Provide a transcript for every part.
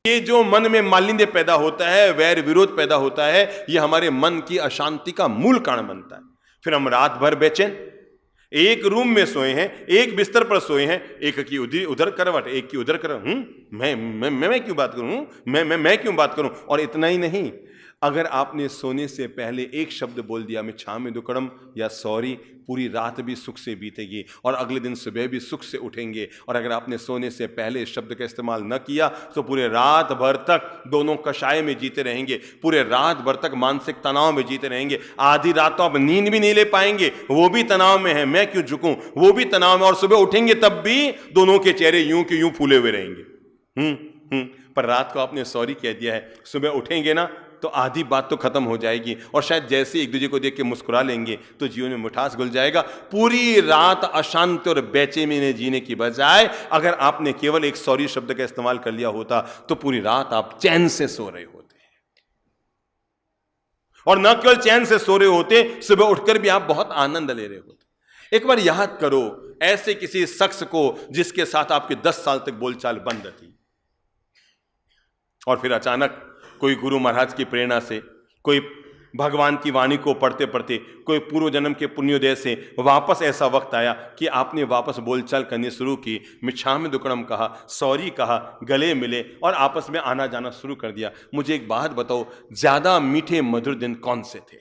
ये जो मन में मालिन्य पैदा होता है, वैर विरोध पैदा होता है, ये हमारे मन की अशांति का मूल कारण बनता है। फिर हम रात भर बेचैन, एक रूम में सोए हैं, एक बिस्तर पर सोए हैं, एक की उधर करवट, एक की उधर करवट, मैं क्यों बात करूं, मैं क्यों बात करूं। और इतना ही नहीं, अगर आपने सोने से पहले एक शब्द बोल दिया मिच्छामि दुक्कडम या सॉरी, पूरी रात भी सुख से बीतेगी और अगले दिन सुबह भी सुख से उठेंगे। और अगर आपने सोने से पहले इस शब्द का इस्तेमाल न किया तो पूरे रात भर तक दोनों कषाय में जीते रहेंगे, पूरे रात भर तक मानसिक तनाव में जीते रहेंगे। आधी रात तो आप नींद भी नहीं ले पाएंगे, वो भी तनाव में है, मैं क्यों झुकूं, वो भी तनाव में, और सुबह उठेंगे तब भी दोनों के चेहरे यूं के यूं फूले हुए रहेंगे। पर रात को आपने सॉरी कह दिया है, सुबह उठेंगे ना तो आधी बात तो खत्म हो जाएगी और शायद जैसे एक दूसरे को देख के मुस्कुरा लेंगे तो जीवन में मिठास घुल जाएगा। पूरी रात अशांति और बेचैनी में जीने की बजाय अगर आपने केवल एक सॉरी शब्द का इस्तेमाल कर लिया होता तो पूरी रात आप चैन से सो रहे होते, और न केवल चैन से सो रहे होते, सुबह उठकर भी आप बहुत आनंद ले रहे होते। एक बार याद करो ऐसे किसी शख्स को जिसके साथ आपके 10 साल तक बोलचाल बंद थी, और फिर अचानक कोई गुरु महाराज की प्रेरणा से, कोई भगवान की वाणी को पढ़ते पढ़ते, कोई पूर्व जन्म के पुण्योदय से वापस ऐसा वक्त आया कि आपने वापस बोलचाल करनी शुरू की, मिच्छामि दुक्कडम कहा, सॉरी कहा, गले मिले और आपस में आना जाना शुरू कर दिया। मुझे एक बात बताओ, ज्यादा मीठे मधुर दिन कौन से थे?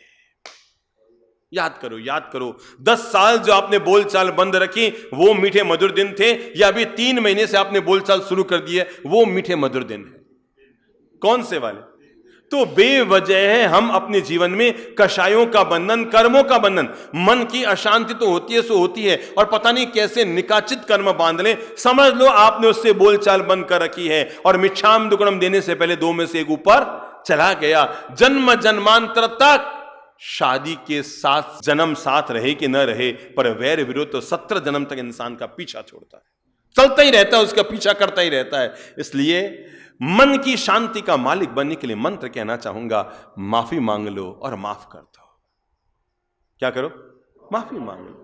याद करो, याद करो, 10 साल जो आपने बोलचाल बंद रखी वो मीठे मधुर दिन थे, या अभी 3 महीने से आपने बोलचाल शुरू कर दी है वो मीठे मधुर दिन है? कौन से वाले? तो बेवजह हम अपने जीवन में कषायों का बंधन, कर्मों का बंधन, मन की अशांति तो होती है सो होती है, और पता नहीं कैसे निकाचित कर्म बांध लें। समझ लो आपने उससे बोलचाल बंद कर रखी है और मिच्छामि दुक्कडम देने से पहले 2 में से एक ऊपर चला गया। जन्म जन्मांतर तक शादी के साथ जन्म साथ रहे कि न रहे, पर वैर विरोध तो 17 जन्म तक इंसान का पीछा छोड़ता है, चलता ही रहता है, उसका पीछा करता ही रहता है। इसलिए मन की शांति का मालिक बनने के लिए मंत्र कहना चाहूंगा, माफी मांग लो और माफ कर दो। क्या करो? माफी मांग लो।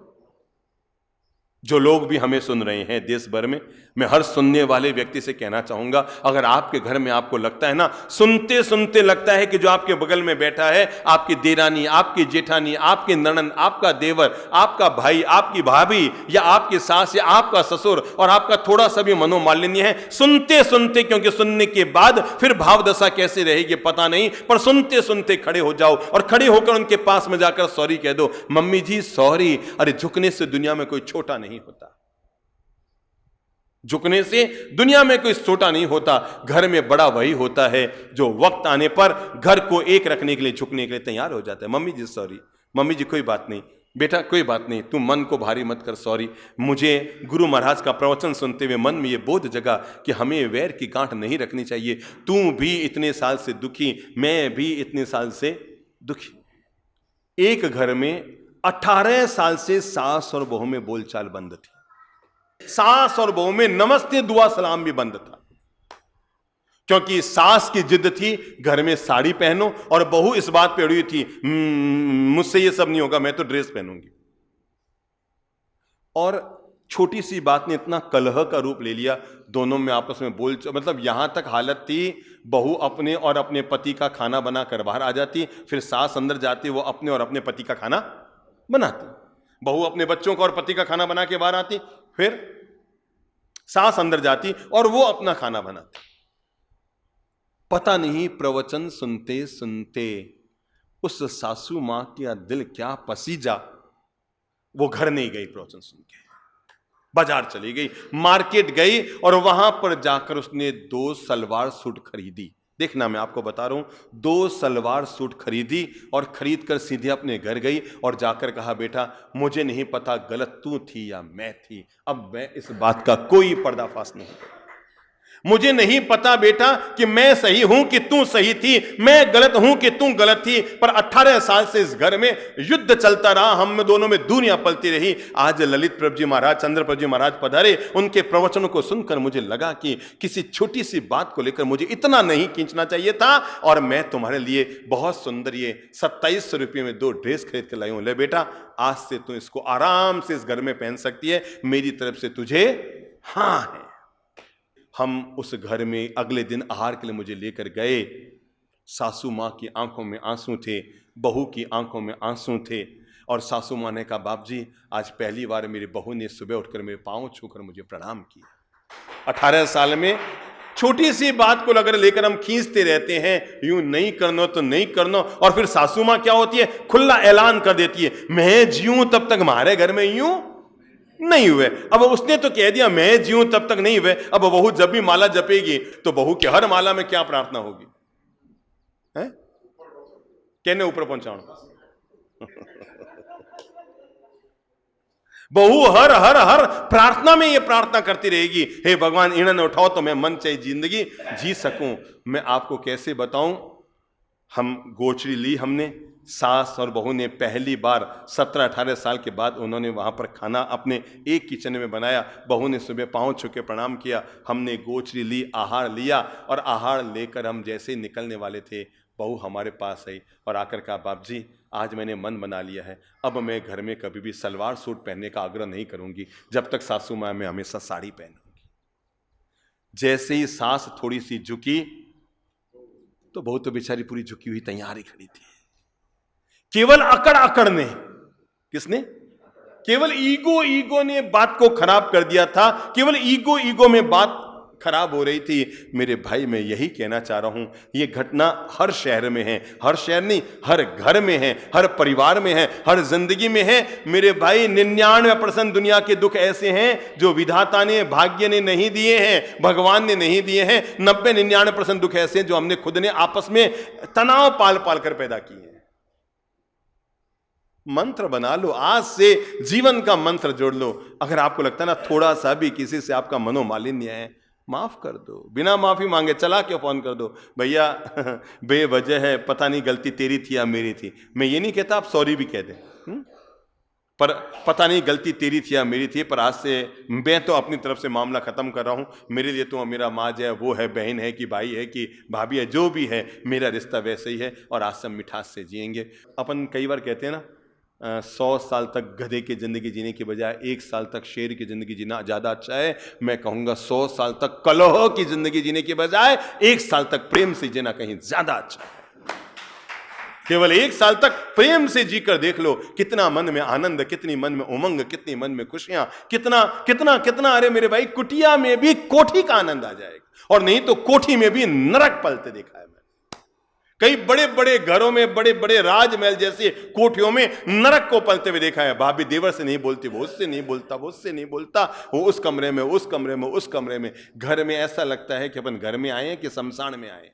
जो लोग भी हमें सुन रहे हैं देश भर में, मैं हर सुनने वाले व्यक्ति से कहना चाहूंगा, अगर आपके घर में आपको लगता है ना, सुनते सुनते लगता है कि जो आपके बगल में बैठा है, आपकी देरानी, आपकी जेठानी, आपके ननन, आपका देवर, आपका भाई, आपकी भाभी, या आपकी सास, या आपका ससुर, और आपका थोड़ा सा भी मनोमालिन्य है, सुनते सुनते, क्योंकि सुनने के बाद फिर भावदशा कैसे रहेगी पता नहीं, पर सुनते सुनते खड़े हो जाओ और खड़े होकर उनके पास में जाकर सॉरी कह दो, मम्मी जी सॉरी। अरे झुकने से दुनिया में कोई छोटा नहीं होता, झुकने से दुनिया में कोई छोटा नहीं होता। घर में बड़ा वही होता है जो वक्त आने पर घर को एक रखने के लिए, झुकने के लिए तैयार हो जाता है। मम्मी जी सॉरी, मम्मी जी कोई बात नहीं, बेटा कोई बात नहीं, तू मन को भारी मत कर, सॉरी। मुझे गुरु महाराज का प्रवचन सुनते हुए मन में यह बोध जगा कि हमें वैर की गांठ नहीं रखनी चाहिए। तू भी इतने साल से दुखी, मैं भी इतने साल से दुखी। एक घर में 18 साल से सास और बहू में बोलचाल बंद थी, सास और बहू में नमस्ते दुआ सलाम भी बंद था, क्योंकि सास की जिद थी घर में साड़ी पहनो, और बहू इस बात पे अड़ी थी, मुझसे ये सब नहीं होगा, मैं तो ड्रेस पहनूंगी। और छोटी सी बात ने इतना कलह का रूप ले लिया, दोनों में आपस में बोल, मतलब यहां तक हालत थी, बहू अपने और अपने पति का खाना बनाकर बाहर आ जाती, फिर सास अंदर जाती, वो अपने और अपने पति का खाना बनाती, बहू अपने बच्चों का और पति का खाना बना के बाहर आती, फिर सास अंदर जाती और वो अपना खाना बनाती। पता नहीं प्रवचन सुनते सुनते उस सासू मां का दिल क्या पसीजा, वो घर नहीं गई, प्रवचन सुन के बाजार चली गई, मार्केट गई, और वहां पर जाकर उसने 2 सलवार सूट खरीदी। देखना, मैं आपको बता रहा हूं, 2 सलवार सूट खरीदी और खरीद कर सीधे अपने घर गई और जाकर कहा, बेटा मुझे नहीं पता गलत तू थी या मैं थी, अब मैं इस बात का कोई पर्दाफाश नहीं, मुझे नहीं पता बेटा कि मैं सही हूं कि तू सही थी, मैं गलत हूं कि तू गलत थी, पर 18 साल से इस घर में युद्ध चलता रहा, हम दोनों में दूरियां पलती रही। आज ललित प्रभु जी महाराज, चंद्र प्रभु जी महाराज पधारे, उनके प्रवचनों को सुनकर मुझे लगा कि किसी छोटी सी बात को लेकर मुझे इतना नहीं खींचना चाहिए था, और मैं तुम्हारे लिए बहुत सुंदर ये 2700 रुपये में 2 ड्रेस खरीद कर लाई हूं, ले बेटा आज से तू इसको आराम से इस घर में पहन सकती है, मेरी तरफ से तुझे हाँ है। हम उस घर में अगले दिन आहार के लिए मुझे लेकर गए। सासू माँ की आंखों में आंसू थे, बहू की आंखों में आंसू थे, और सासू माँ ने कहा, बाप जी आज पहली बार मेरी बहू ने सुबह उठकर मेरे पाँव छूकर मुझे प्रणाम किया। 18 साल में छोटी सी बात को अगर लेकर हम खींचते रहते हैं, यूं नहीं करना तो नहीं करना, और फिर सासू माँ क्या होती है, खुला ऐलान कर देती है, मैं जीऊं तब तक हमारे घर में यूं नहीं हुए। अब उसने तो कह दिया मैं जीऊं तब तक नहीं हुए, अब बहू जब भी माला जपेगी तो बहू की हर माला में क्या प्रार्थना होगी, है कहने ऊपर पहुंचाओ। बहू हर हर हर प्रार्थना में ये प्रार्थना करती रहेगी, हे भगवान इन्हें उठाओ तो मैं मन चाहिए जिंदगी जी सकूं। मैं आपको कैसे बताऊं, हम गोचरी ली हमने, सास और बहू ने पहली बार 17-18 साल के बाद उन्होंने वहां पर खाना अपने एक किचन में बनाया। बहू ने सुबह पांव छू के प्रणाम किया, हमने गोचरी ली, आहार लिया, और आहार लेकर हम जैसे निकलने वाले थे बहू हमारे पास आई और आकर कहा, बाप जी आज मैंने मन बना लिया है, अब मैं घर में कभी भी सलवार सूट पहनने का आग्रह नहीं करूंगी, जब तक सासू माँ मैं हमेशा साड़ी पहनूंगी। जैसे ही सास थोड़ी सी झुकी तो बहू तो बेचारी पूरी झुकी हुई तैयार ही खड़ी थी। केवल अकड़ अकड़ ने, किसने, केवल ईगो ने बात को खराब कर दिया था, केवल ईगो में बात खराब हो रही थी। मेरे भाई मैं यही कहना चाह रहा हूं, ये घटना हर शहर में है, हर शहर नहीं हर घर में है, हर परिवार में है, हर जिंदगी में है। मेरे भाई 99% दुनिया के दुख ऐसे हैं जो विधाता ने, भाग्य ने नहीं दिए हैं, भगवान ने नहीं दिए हैं। 90-99% दुख ऐसे हैं जो हमने खुद ने आपस में तनाव पाल पाल कर पैदा किए हैं। मंत्र बना लो, आज से जीवन का मंत्र जोड़ लो। अगर आपको लगता है ना थोड़ा सा भी किसी से आपका मनोमालिन्य है, माफ कर दो, बिना माफी मांगे चला के फोन कर दो, भैया बेवजह है, पता नहीं गलती तेरी थी या मेरी थी। मैं ये नहीं कहता आप सॉरी भी कह दें, पर पता नहीं गलती तेरी थी या मेरी थी, पर आज से मैं तो अपनी तरफ से मामला खत्म कर रहा हूं। मेरे लिए तो मेरा माँ जो है वो है, बहन है कि भाई है कि भाभी है, जो भी है मेरा रिश्ता वैसे ही है, और आज से मिठास से जिएंगे। अपन कई बार कहते हैं ना 100 साल तक गधे की जिंदगी जीने की बजाय 1 साल तक शेर की जिंदगी जीना ज्यादा अच्छा है। मैं कहूंगा 100 साल तक कलह की जिंदगी जीने की बजाय 1 साल तक प्रेम से जीना कहीं ज्यादा अच्छा है। केवल 1 साल तक प्रेम से जीकर देख लो, कितना मन में आनंद, कितनी मन में उमंग, कितनी मन में खुशियां, कितना कितना कितना। अरे मेरे भाई कुटिया में भी कोठी का आनंद आ जाएगा, और नहीं तो कोठी में भी नरक पलते देखा है। कई बड़े बड़े घरों में, बड़े बड़े राजमहल जैसे कोठियों में नरक को पलते हुए देखा है। भाभी देवर से नहीं बोलती, वो उससे नहीं बोलता, वो उससे नहीं बोलता, वो उस कमरे में, उस कमरे में, उस कमरे में। घर में ऐसा लगता है कि अपन घर में आए कि शमशान में आए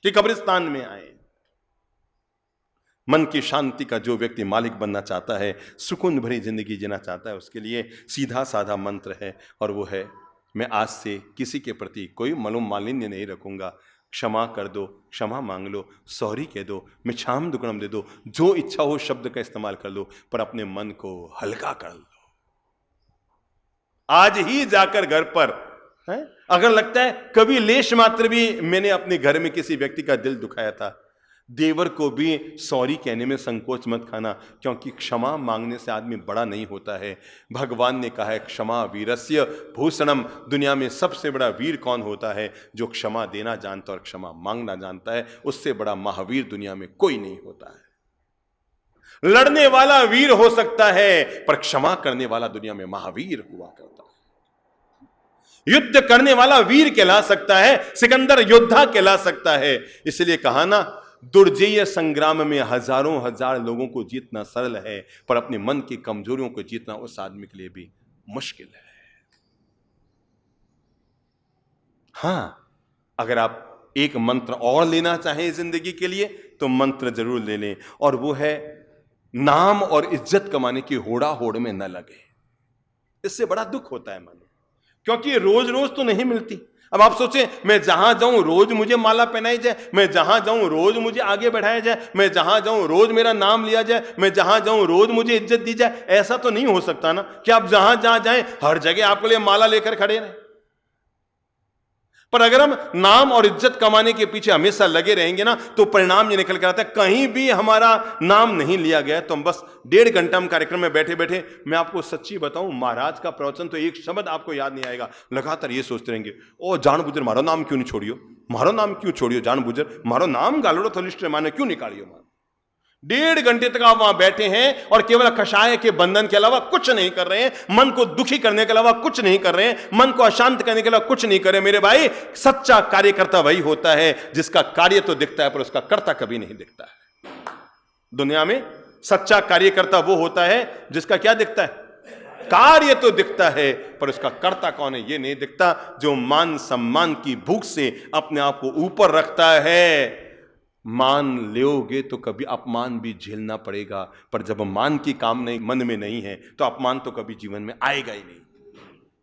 कि कब्रिस्तान में आए। मन की शांति का जो व्यक्ति मालिक बनना चाहता है, सुकून भरी जिंदगी जीना चाहता है, उसके लिए सीधा साधा मंत्र है, और वो है, मैं आज से किसी के प्रति कोई मनोमालिन्य नहीं रखूंगा। क्षमा कर दो, क्षमा मांग लो, सॉरी कह दो, मिच्छाम दुक्कडम दे दो, जो इच्छा हो शब्द का इस्तेमाल कर लो, पर अपने मन को हल्का कर लो। आज ही जाकर घर पर है, अगर लगता है कभी लेश मात्र भी मैंने अपने घर में किसी व्यक्ति का दिल दुखाया था, देवर को भी सॉरी कहने में संकोच मत खाना, क्योंकि क्षमा मांगने से आदमी बड़ा नहीं होता है। भगवान ने कहा है क्षमा वीरस्य भूषणम। दुनिया में सबसे बड़ा वीर कौन होता है? जो क्षमा देना जानता और क्षमा मांगना जानता है। उससे बड़ा महावीर दुनिया में कोई नहीं होता है। लड़ने वाला वीर हो सकता है, पर क्षमा करने वाला दुनिया में महावीर हुआ करता है। युद्ध करने वाला वीर कहला सकता है, सिकंदर योद्धा कहला सकता है। इसलिए कहा ना, दुर्जेय संग्राम में हजारों हजार लोगों को जीतना सरल है, पर अपने मन की कमजोरियों को जीतना उस आदमी के लिए भी मुश्किल है। हां, अगर आप एक मंत्र और लेना चाहें जिंदगी के लिए, तो मंत्र जरूर ले लें, और वो है नाम और इज्जत कमाने की होड़ा होड़ में न लगे। इससे बड़ा दुख होता है मन, क्योंकि रोज रोज तो नहीं मिलती। अब आप सोचें, मैं जहां जाऊं रोज मुझे माला पहनाई जाए, मैं जहां जाऊं रोज मुझे आगे बढ़ाया जाए, मैं जहां जाऊं रोज मेरा नाम लिया जाए, मैं जहां जाऊं रोज मुझे इज्जत दी जाए। ऐसा तो नहीं हो सकता ना कि आप जहां जहां जाएं हर जगह आपके लिए माला लेकर खड़े रहे। पर अगर हम नाम और इज्जत कमाने के पीछे हमेशा लगे रहेंगे ना, तो परिणाम ये निकल कर आता है, कहीं भी हमारा नाम नहीं लिया गया तो हम बस 1.5 घंटा हम कार्यक्रम में बैठे बैठे, मैं आपको सच्ची बताऊं, महाराज का प्रवचन तो एक शब्द आपको याद नहीं आएगा, लगातार ये सोचते रहेंगे, ओ जानबूझर मारो नाम क्यों नहीं छोड़ियो, मारो नाम क्यों छोड़ियो, जानबूझर मारो नाम गालोड़ो थलिष्ठ माने क्यों निकालियो। 1.5 घंटे तक आप वहां बैठे हैं और केवल कषाय के बंधन के अलावा कुछ नहीं कर रहे हैं, मन को दुखी करने के अलावा कुछ नहीं कर रहे हैं, मन को अशांत करने के अलावा कुछ नहीं कर रहे। मेरे भाई, सच्चा कार्यकर्ता वही होता है जिसका कार्य तो दिखता है पर उसका कर्ता कभी नहीं दिखता है। दुनिया में सच्चा कार्यकर्ता वो होता है जिसका क्या दिखता है, कार्य तो दिखता है पर उसका कर्ता कौन है ये नहीं दिखता। जो मान सम्मान की भूख से अपने आप को ऊपर रखता है, मान लोगे तो कभी अपमान भी झेलना पड़ेगा, पर जब मान की काम नहीं मन में नहीं है तो अपमान तो कभी जीवन में आएगा ही नहीं।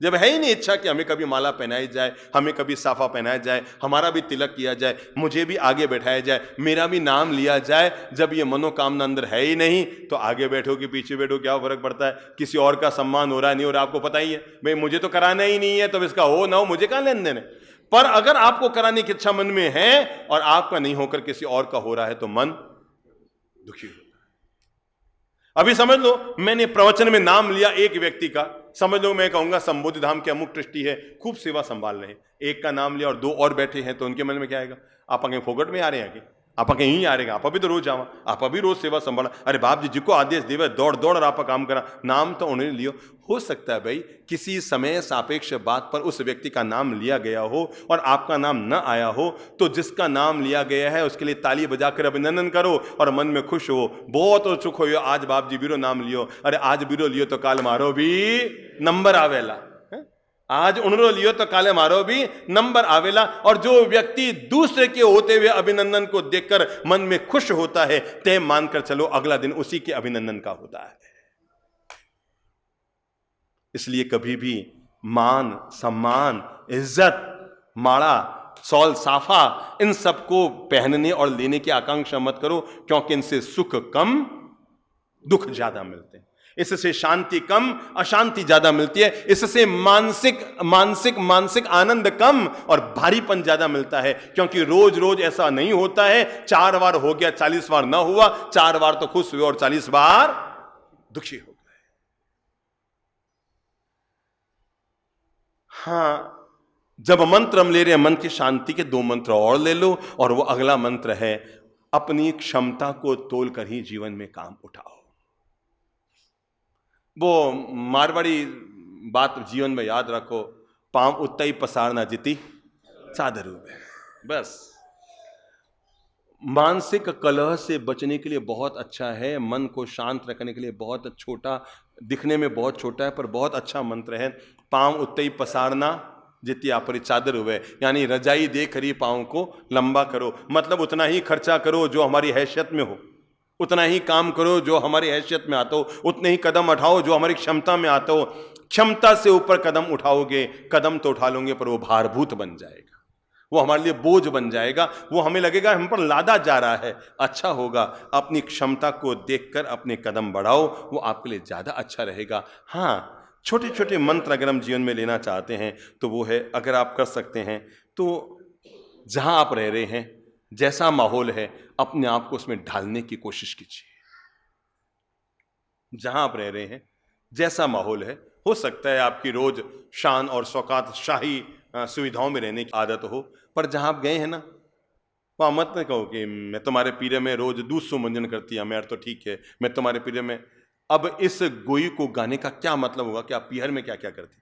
जब है ही नहीं इच्छा कि हमें कभी माला पहनाई जाए, हमें कभी साफा पहनाया जाए, हमारा भी तिलक किया जाए, मुझे भी आगे बैठाया जाए, मेरा भी नाम लिया जाए, जब ये मनोकामना अंदर है ही नहीं तो आगे बैठो कि पीछे बैठो क्या फर्क पड़ता है। किसी और का सम्मान हो रहा है नहीं हो रहा आपको पता ही है, भाई मुझे तो कराना ही नहीं है, तो इसका हो ना हो मुझे कहां लेन देन है। पर अगर आपको कराने की इच्छा मन में है और आपका नहीं होकर किसी और का हो रहा है तो मन दुखी होता है। अभी समझ लो, मैंने प्रवचन में नाम लिया एक व्यक्ति का, समझ लो मैं कहूंगा संबोधि धाम के अमुक ट्रस्टी है, खूब सेवा संभाल रहे हैं, एक का नाम लिया और 2 और बैठे हैं, तो उनके मन में क्या आएगा, आप कहीं फोकट में आ रहे हैं, आप कहीं आ रहे हैं, आप अभी तो रोज जावा, आप अभी रोज सेवा संभाला, अरे बाप जी जिको आदेश देवे दौड़ दौड़ और आप काम करा, नाम तो उन्होंने लियो। हो सकता है भाई किसी समय सापेक्ष बात पर उस व्यक्ति का नाम लिया गया हो और आपका नाम न आया हो, तो जिसका नाम लिया गया है उसके लिए ताली बजाकर अभिनंदन करो और मन में खुश हो, बहुत सुख हो, आज बाप जी बीरो नाम लियो, अरे आज बीरो लियो तो काल मारो भी नंबर आवेला, आज उन्होंने लियो तो काले मारो भी नंबर आवेला। और जो व्यक्ति दूसरे के होते हुए अभिनंदन को देखकर मन में खुश होता है, तय मानकर चलो अगला दिन उसी के अभिनंदन का होता है। इसलिए कभी भी मान सम्मान इज्जत माड़ा सौल साफा इन सबको पहनने और लेने की आकांक्षा मत करो, क्योंकि इनसे सुख कम दुख ज्यादा मिलते हैं, इससे शांति कम अशांति ज्यादा मिलती है, इससे मानसिक आनंद कम और भारीपन ज्यादा मिलता है। क्योंकि रोज रोज ऐसा नहीं होता है, 4 बार हो गया 40 बार ना हुआ, 4 बार तो खुश हुए और 40 बार दुखी हो गए। हां, जब मंत्र हम ले रहे हैं मन की शांति के 2 मंत्र और ले लो, और वो अगला मंत्र है अपनी क्षमता को तोलकर ही जीवन में काम उठाओ। वो मारवाड़ी बात जीवन में याद रखो, पांव उतना ही पसारना जिती चादर है। बस मानसिक कलह से बचने के लिए बहुत अच्छा है, मन को शांत रखने के लिए बहुत छोटा, दिखने में बहुत छोटा है पर बहुत अच्छा मंत्र है, पांव उतना ही पसारना जितनी आपरी चादर हुए, यानी रजाई देकर ही पांव को लंबा करो, मतलब उतना ही खर्चा करो जो हमारी हैसियत में हो, उतना ही काम करो जो हमारी हैसियत में आता हो, उतने ही कदम उठाओ जो हमारी क्षमता में आता हो। क्षमता से ऊपर कदम उठाओगे, कदम तो उठा लोगे पर वो भारभूत बन जाएगा, वो हमारे लिए बोझ बन जाएगा, वो हमें लगेगा हम पर लादा जा रहा है। अच्छा होगा अपनी क्षमता को देखकर अपने कदम बढ़ाओ, वो आपके लिए ज्यादा अच्छा रहेगा। हाँ, छोटे छोटे मंत्र अगर हम जीवन में लेना चाहते हैं तो वो है, अगर आप कर सकते हैं तो जहां आप रह रहे हैं जैसा माहौल है अपने आप को उसमें ढालने की कोशिश कीजिए। जहां आप रह रहे हैं जैसा माहौल है, हो सकता है आपकी रोज शान और शौकात शाही सुविधाओं में रहने की आदत हो, पर जहां आप गए हैं ना वहां मत न कहो कि मैं तुम्हारे पीरे में रोज दूध सुमंजन करती है, मैं तो ठीक है मैं तुम्हारे पीरे में। अब इस गोई को गाने का क्या मतलब होगा कि आप पीहर में क्या क्या करती थी।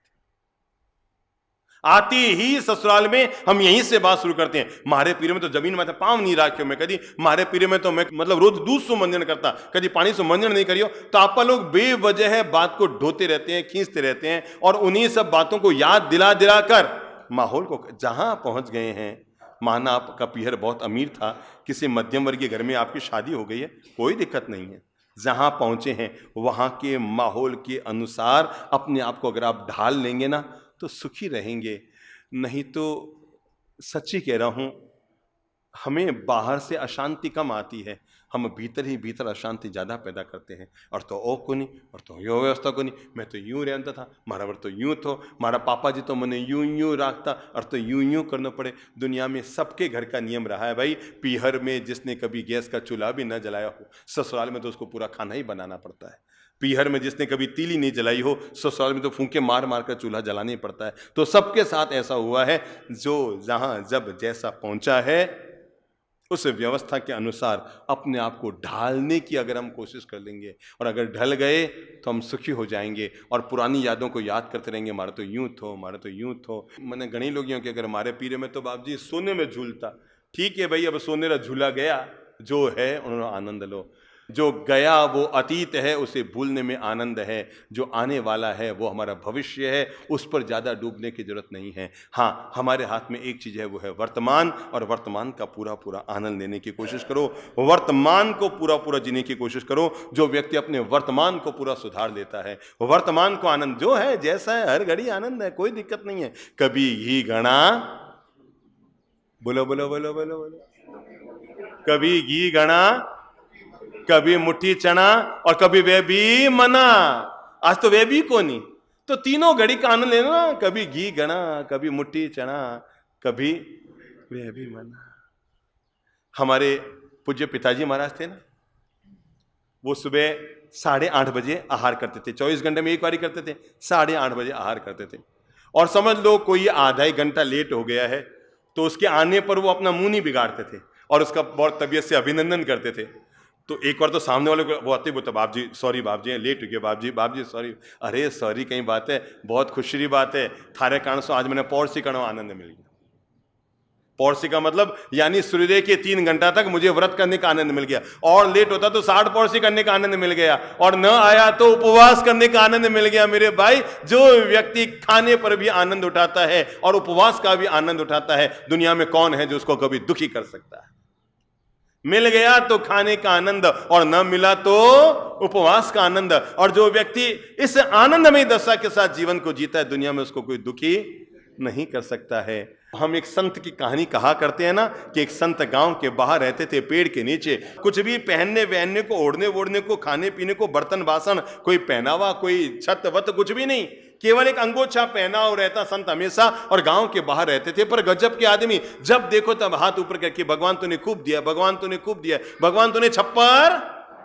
आती ही ससुराल में हम यहीं से बात शुरू करते हैं, मारे पीरे में तो जमीन में पांव नहीं राख्यो, मैं कभी मारे पीरे में तो मैं मतलब रोज दूध सुमंजन करता, कभी पानी सुमंजन नहीं करियो। तो आप लोग बेवजह बात को ढोते रहते हैं, खींचते रहते हैं, और उन्हीं सब बातों को याद दिला दिला कर माहौल को, जहां पहुंच गए हैं, माना आपका पीहर बहुत अमीर था, किसी मध्यम वर्गीय घर में आपकी शादी हो गई है, कोई दिक्कत नहीं है, जहां पहुंचे हैं वहां के माहौल के अनुसार अपने आप को अगर आप ढाल लेंगे ना तो सुखी रहेंगे। नहीं तो सच्ची कह रहा हूं, हमें बाहर से अशांति कम आती है, हम भीतर ही भीतर अशांति ज़्यादा पैदा करते हैं। और तो ओ को नहीं, और तो यो व्यवस्था को नहीं, मैं तो यूँ रहता था, मारा वर तो यूँ थो, मारा पापा जी तो मैंने यूँ यूँ रखता, और तो यूँ यूँ करना पड़े। दुनिया में सबके घर का नियम रहा है भाई, पीहर में जिसने कभी गैस का चूल्हा भी न जलाया हो, ससुराल में तो उसको पूरा खाना ही बनाना पड़ता है। पीहर में जिसने कभी तीली नहीं जलाई हो, ससुराल में तो फूंके मार मार कर चूल्हा जलाना ही पड़ता है। तो सबके साथ ऐसा हुआ है, जो जहाँ जब जैसा पहुँचा है उस व्यवस्था के अनुसार अपने आप को ढालने की अगर हम कोशिश कर लेंगे, और अगर ढल गए तो हम सुखी हो जाएंगे और पुरानी यादों को याद करते रहेंगे, हमारा तो यूँ थो, हमारा तो यूँ थो। मैंने घनी लोग यूँ कि अगर हमारे पीरे में तो बाप जी सोने में झूलता, ठीक है भाई, अब सोने का झूला गया, जो है उन्होंने आनंद लो। जो गया वो अतीत है, उसे भूलने में आनंद है। जो आने वाला है वो हमारा भविष्य है, उस पर ज़्यादा डूबने की जरूरत नहीं है। हाँ, हमारे हाथ में एक चीज़ है, वो है वर्तमान, और वर्तमान का पूरा पूरा आनंद लेने की कोशिश करो, वर्तमान को पूरा पूरा जीने की कोशिश करो। जो व्यक्ति अपने वर्तमान को पूरा सुधार लेता है, वर्तमान को आनंद जो है जैसा है, हर घड़ी आनंद है, कोई दिक्कत नहीं है। कभी ही गणा, बोलो बोलो बोलो बोलो बोलो, कभी घी गणा, कभी मुट्ठी चना, और कभी वे भी मना। आज तो वे भी को नहीं, तो तीनों घड़ी का आनंद लेना, कभी घी गणा, कभी मुट्ठी चना, कभी वे भी मना। हमारे पूज्य पिताजी महाराज थे ना, वो सुबह 8:30 बजे आहार करते थे, 24 घंटे में एक बारी करते थे, 8:30 बजे आहार करते थे। और समझ लो कोई आधा ही घंटा लेट हो गया है तो उसके आने पर वो अपना मुंह नहीं बिगाड़ते थे और उसका बहुत तबीयत से अभिनंदन करते थे। तो एक बार तो सामने वाले को वो आते बोलते, बाप जी सॉरी, बाप जी लेट हो गया, बाप जी सॉरी। अरे सॉरी कहीं बात है, बहुत खुशी की बात है, थारे कारण से आज मैंने पौरसी करना आनंद मिल गया। पौरसी का मतलब यानी सूर्योदय के 3 घंटा तक मुझे व्रत करने का आनंद मिल गया, और लेट होता तो 60 पौरसी करने का आनंद मिल गया, और न आया तो उपवास करने का आनंद मिल गया। मेरे भाई, जो व्यक्ति खाने पर भी आनंद उठाता है और उपवास का भी आनंद उठाता है, दुनिया में कौन है जो उसको कभी दुखी कर सकता है। मिल गया तो खाने का आनंद, और न मिला तो उपवास का आनंद। और जो व्यक्ति इस आनंदमय दशा के साथ जीवन को जीता है, दुनिया में उसको कोई दुखी नहीं कर सकता है। हम एक संत की कहानी कहा करते हैं ना, कि एक संत गांव के बाहर रहते थे, पेड़ के नीचे। कुछ भी पहनने वहनने को, ओढ़ने ओढ़ने को, खाने पीने को, बर्तन बासन, कोई पहनावा, कोई छत वत, कुछ भी नहीं, केवल एक अंगोछा पहना और रहता संत हमेशा, और गांव के बाहर रहते थे। पर गजब के आदमी, जब देखो तब हाथ ऊपर करके, भगवान तूने खूब दिया, भगवान तूने खूब दिया, भगवान तूने छप्पर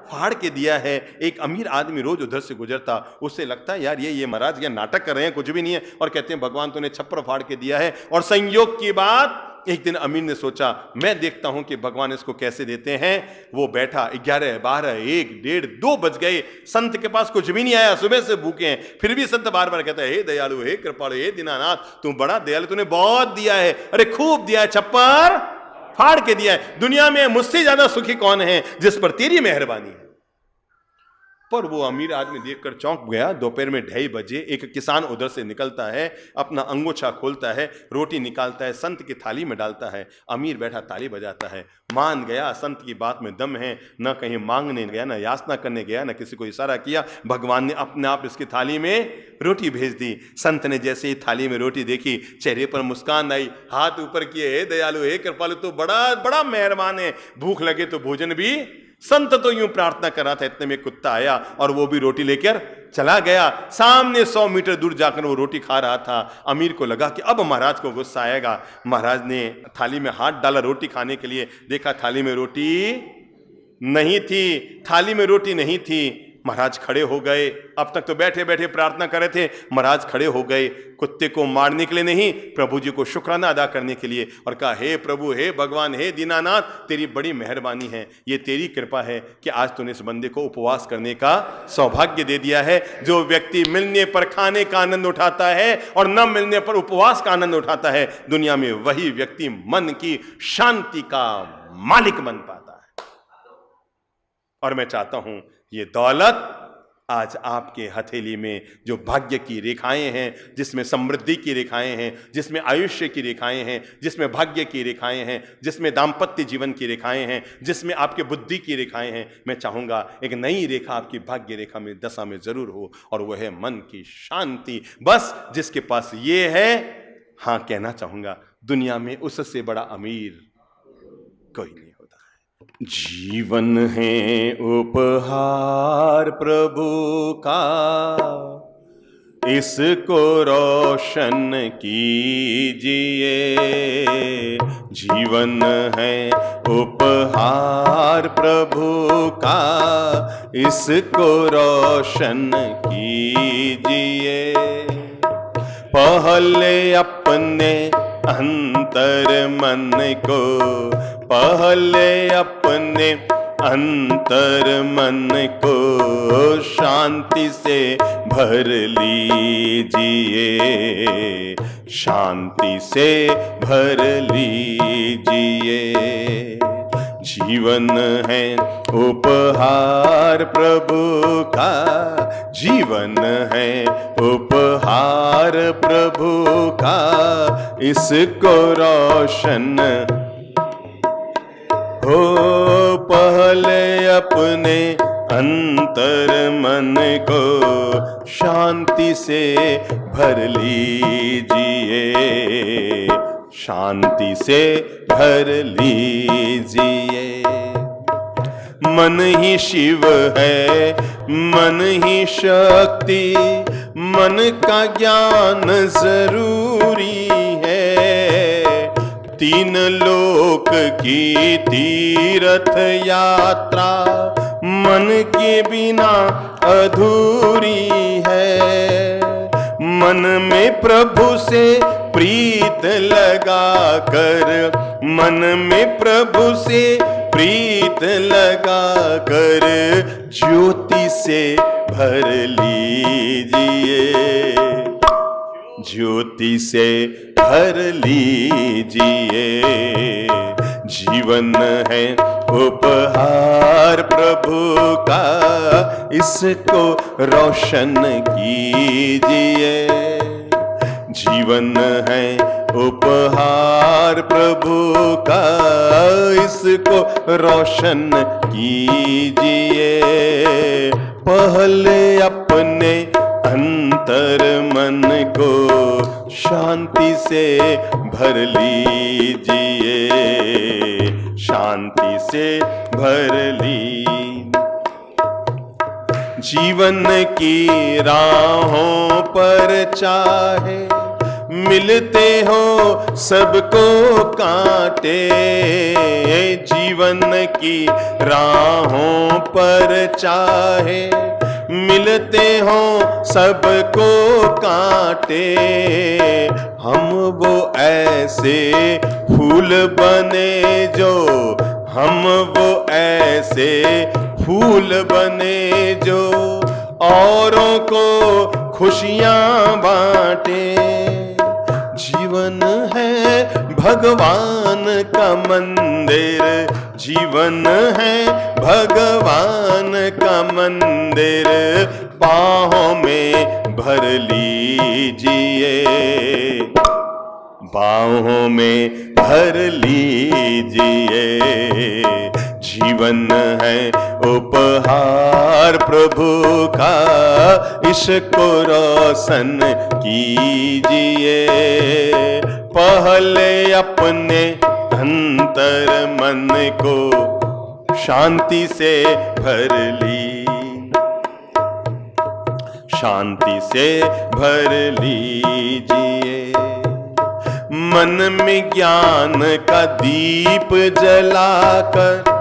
फाड़ के दिया है। एक अमीर आदमी रोज उधर से गुजरता, उससे लगता है यार ये महाराज ये नाटक कर रहे हैं, कुछ भी नहीं है, और कहते हैं भगवान तूने छप्पर फाड़ के दिया है। और संयोग की बात, एक दिन अमीर ने सोचा मैं देखता हूं कि भगवान इसको कैसे देते हैं। वो बैठा, 11, 12, 1, 1:30, 2 बज गए, संत के पास कुछ भी नहीं आया, सुबह से भूखे हैं। फिर भी संत बार बार कहता है, हे दयालु, हे कृपालु, हे दीनानाथ, तू बड़ा दयालु, तूने बहुत दिया है, अरे खूब दिया है, छप्पर फाड़ के दिया है। दुनिया में मुझसे ज्यादा सुखी कौन है जिस पर तेरी मेहरबानी है। पर वो अमीर आदमी देखकर चौंक गया। दोपहर में 2:30 बजे एक किसान उधर से निकलता है, अपना अंगोछा खोलता है, रोटी निकालता है, संत की थाली में डालता है। अमीर बैठा ताली बजाता है, मान गया संत की बात में दम है, न कहीं मांगने गया, न याचना करने गया, न किसी को इशारा किया, भगवान ने अपने आप इसकी थाली में रोटी भेज दी। संत ने जैसे ही थाली में रोटी देखी, चेहरे पर मुस्कान आई, हाथ ऊपर किए, हे दयालु, हे कृपालु, तो बड़ा बड़ा मेहरबान है, भूख लगे तो भोजन भी। संत तो यूं प्रार्थना कर रहा था, इतने में कुत्ता आया और वो भी रोटी लेकर चला गया। सामने 100 मीटर दूर जाकर वो रोटी खा रहा था। अमीर को लगा कि अब महाराज को गुस्सा आएगा। महाराज ने थाली में हाथ डाला रोटी खाने के लिए, देखा थाली में रोटी नहीं थी, थाली में रोटी नहीं थी। महाराज खड़े हो गए, अब तक तो बैठे बैठे प्रार्थना कर रहे थे, महाराज खड़े हो गए, कुत्ते को मारने के लिए नहीं, प्रभु जी को शुक्राना अदा करने के लिए, और कहा, हे प्रभु, हे भगवान, हे दीनानाथ, तेरी बड़ी मेहरबानी है, ये तेरी कृपा है कि आज तूने इस बंदे को उपवास करने का सौभाग्य दे दिया है। जो व्यक्ति मिलने पर खाने का आनंद उठाता है और न मिलने पर उपवास का आनंद उठाता है, दुनिया में वही व्यक्ति मन की शांति का मालिक बन पाता है। और मैं चाहता हूं ये दौलत आज आपके हथेली में, जो भाग्य की रेखाएं हैं, जिसमें समृद्धि की रेखाएं हैं, जिसमें आयुष्य की रेखाएं हैं, जिसमें भाग्य की रेखाएं हैं, जिसमें दाम्पत्य जीवन की रेखाएं हैं, जिसमें आपके बुद्धि की रेखाएं हैं, मैं चाहूंगा एक नई रेखा आपकी भाग्य रेखा में, दशा में जरूर हो, और वह है मन की शांति। बस जिसके पास ये है, हाँ कहना चाहूंगा, दुनिया में उससे बड़ा अमीर कोई नहीं होता है। जीवन है उपहार प्रभु का, इसको रोशन कीजिए। जीवन है उपहार प्रभु का, इसको रोशन कीजिए। पहले अपने अंतर मन को, पहले अपने अंतर मन को शांति से भर लीजिए, शांति से भर लीजिए। जीवन है उपहार प्रभु का, जीवन है उपहार प्रभु का, इसको रोशन हो। पहले अपने अंतर मन को शांति से भर लीजिए, शांति से भर लीजिए। मन ही शिव है, मन ही शक्ति, मन का ज्ञान जरूरी है। तीन लोक की तीर्थ यात्रा मन के बिना अधूरी है। मन में प्रभु से प्रीत लगा कर, मन में प्रभु से प्रीत लगा कर ज्योति से भर लीजिए, ज्योति से भर लीजिए। जीवन है उपहार प्रभु का, इसको रोशन कीजिए। जीवन है उपहार प्रभु का, इसको रोशन कीजिए। पहले अपने अंतर मन को शांति से भर लीजिए, शांति से भर लीजिए। जीवन की राहों पर चाहे मिलते हो सबको कांटे, जीवन की राहों पर चाहे मिलते हो सबको कांटे। हम वो ऐसे फूल बने जो, हम वो ऐसे फूल बने जो औरों को खुशियां बांटे। जीवन है भगवान का मंदिर, जीवन है भगवान का मंदिर, बाहों में भर लीजिए, बाहों में भर लीजिए। जीवन है उपहार प्रभु का, इसको रोशन कीजिए। पहले अपने अंतर मन को शांति से भर ली, शांति से भर लीजिए। मन में ज्ञान का दीप जलाकर,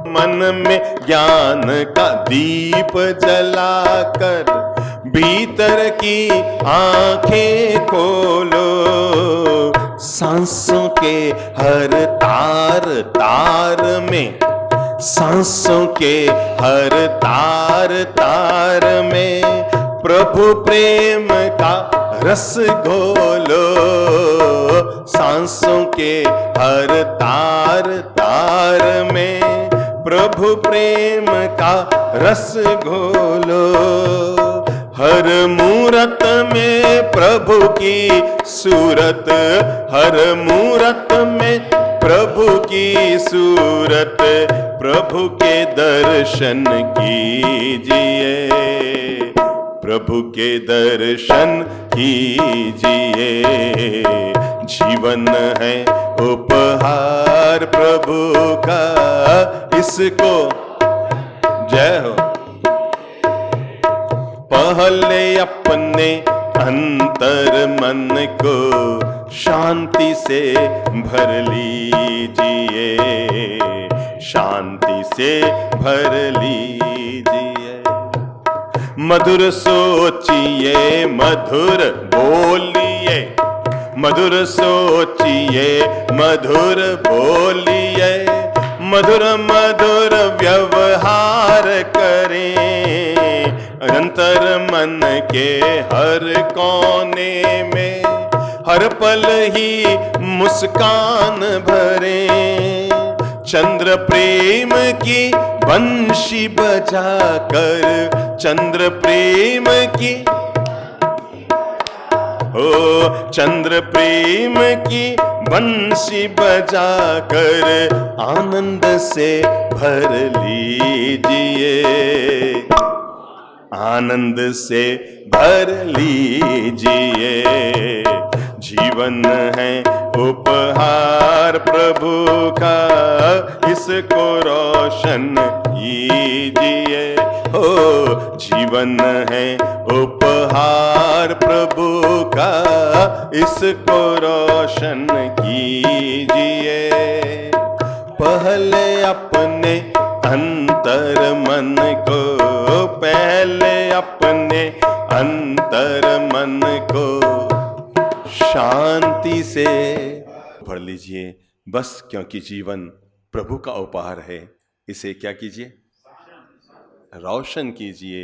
मन में ज्ञान का दीप जलाकर भीतर की आंखें खोलो। सांसों के हर तार तार में, सांसों के हर तार तार में प्रभु प्रेम का रस घोलो। सांसों के हर तार तार में प्रभु प्रेम का रस घोलो। हर मूरत में प्रभु की सूरत, हर मूरत में प्रभु की सूरत, प्रभु के दर्शन कीजिए, प्रभु के दर्शन कीजिए। जीवन है उपहार प्रभु का, इसको जय हो। पहले अपने अंतर मन को शांति से भर लीजिए, शांति से भर लीजिए। मधुर सोचिए, मधुर बोलिए, मधुर सोचिए, मधुर बोलिए, मधुर मधुर व्यवहार करें, अंतर मन के हर कोने में हर पल ही मुस्कान भरें। चंद्र प्रेम की बंशी बजाकर, चंद्र प्रेम की, ओ चंद्र प्रेम की बंशी बजाकर आनंद से भर लीजिए, आनंद से भर लीजिए। जीवन है उपहार प्रभु का, इसको रोशन कीजिए। हो जीवन है उपहार प्रभु का, इसको रोशन कीजिए। पहले अपने अंतर मन को, पहले अपने अंतर मन को शांति से भर लीजिए। बस क्योंकि जीवन प्रभु का उपहार है, इसे क्या कीजिए? रोशन कीजिए।